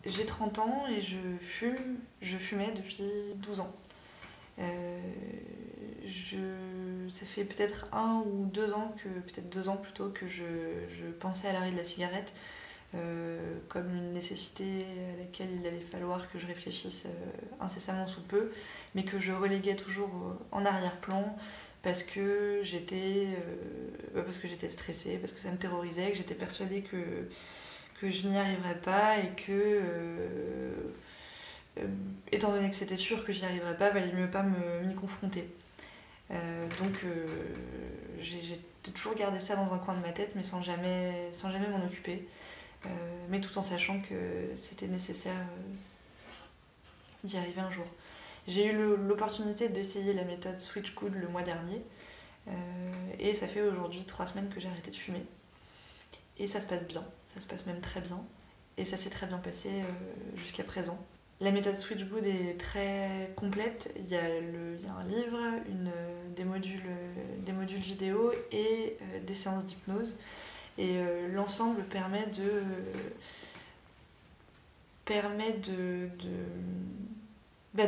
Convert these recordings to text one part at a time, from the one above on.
J'ai 30 ans et je fumais depuis 12 ans. Ça fait peut-être 1 ou 2 ans, peut-être 2 ans plutôt, que je pensais à l'arrêt de la cigarette comme une nécessité à laquelle il allait falloir que je réfléchisse incessamment sous peu, mais que je reléguais toujours en arrière-plan parce que j'étais stressée, parce que ça me terrorisait, que j'étais persuadée que je n'y arriverais pas et que, étant donné que c'était sûr que j'y arriverais pas, valait mieux pas m'y confronter. Donc j'ai toujours gardé ça dans un coin de ma tête, mais sans jamais m'en occuper. Mais tout en sachant que c'était nécessaire d'y arriver un jour. J'ai eu l'opportunité d'essayer la méthode Switch Good le mois dernier, et ça fait aujourd'hui 3 semaines que j'ai arrêté de fumer. Et ça se passe bien, ça se passe même très bien, et ça s'est très bien passé jusqu'à présent. La méthode Switch Good est très complète, il y a un livre, des modules vidéo et des séances d'hypnose. Et l'ensemble permet de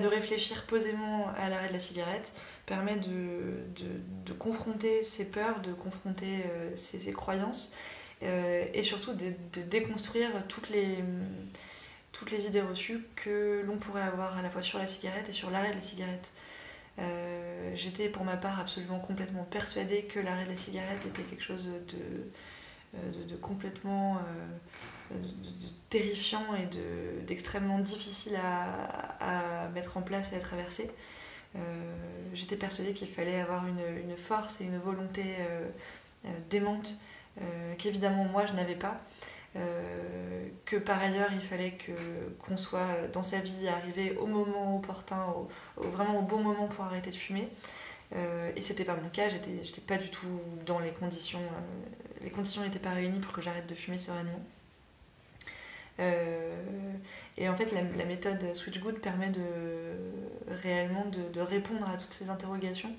réfléchir posément à l'arrêt de la cigarette, permet de confronter ses peurs, de confronter ses croyances, et surtout de déconstruire toutes les idées reçues que l'on pourrait avoir à la fois sur la cigarette et sur l'arrêt de la cigarette. J'étais pour ma part absolument complètement persuadée que l'arrêt de la cigarette était quelque chose de complètement terrifiant et d'extrêmement difficile à mettre en place et à traverser. J'étais persuadée qu'il fallait avoir une force et une volonté démente qu'évidemment moi je n'avais pas. Que par ailleurs il fallait qu'on soit dans sa vie arrivé au moment opportun, vraiment au bon moment pour arrêter de fumer. Et c'était pas mon cas, j'étais pas du tout dans les conditions. Les conditions n'étaient pas réunies pour que j'arrête de fumer sereinement. Et en fait, la méthode Switch Good permet réellement de répondre à toutes ces interrogations.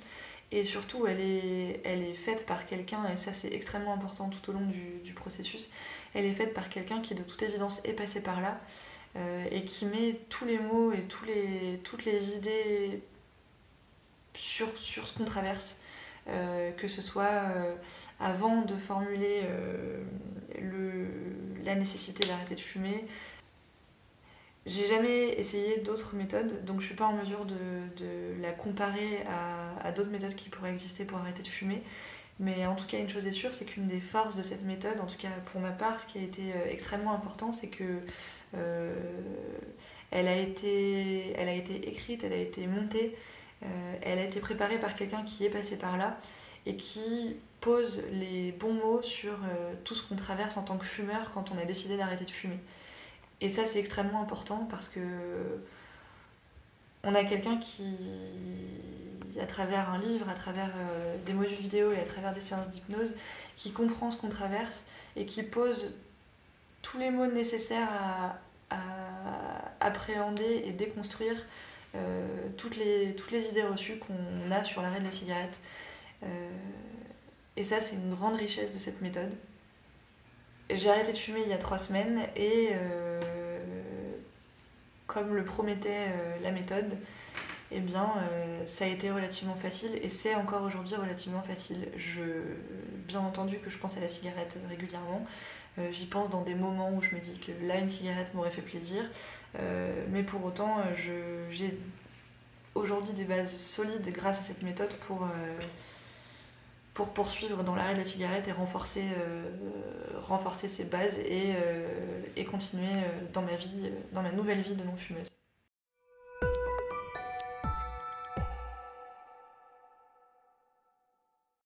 Et surtout, elle est faite par quelqu'un, et ça c'est extrêmement important tout au long du processus, elle est faite par quelqu'un qui de toute évidence est passé par là, et qui met tous les mots et toutes les idées sur ce qu'on traverse, que ce soit avant de formuler la nécessité d'arrêter de fumer. J'ai jamais essayé d'autres méthodes, donc je suis pas en mesure de la comparer à d'autres méthodes qui pourraient exister pour arrêter de fumer. Mais en tout cas, une chose est sûre, c'est qu'une des forces de cette méthode, en tout cas pour ma part, ce qui a été extrêmement important, c'est que elle a été écrite, elle a été montée, elle a été préparée par quelqu'un qui est passé par là et qui pose les bons mots sur tout ce qu'on traverse en tant que fumeur quand on a décidé d'arrêter de fumer. Et ça, c'est extrêmement important parce que on a quelqu'un qui, à travers un livre, à travers des modules vidéo et à travers des séances d'hypnose, qui comprend ce qu'on traverse et qui pose tous les mots nécessaires à appréhender et déconstruire toutes les idées reçues qu'on a sur l'arrêt de la cigarette. Et ça, c'est une grande richesse de cette méthode. J'ai arrêté de fumer il y a 3 semaines et comme le promettait la méthode, eh bien ça a été relativement facile et c'est encore aujourd'hui relativement facile. Bien entendu que je pense à la cigarette régulièrement, j'y pense dans des moments où je me dis que là une cigarette m'aurait fait plaisir, mais pour autant j'ai aujourd'hui des bases solides grâce à cette méthode pour poursuivre dans l'arrêt de la cigarette et renforcer ces bases et continuer dans ma nouvelle vie de non-fumeuse.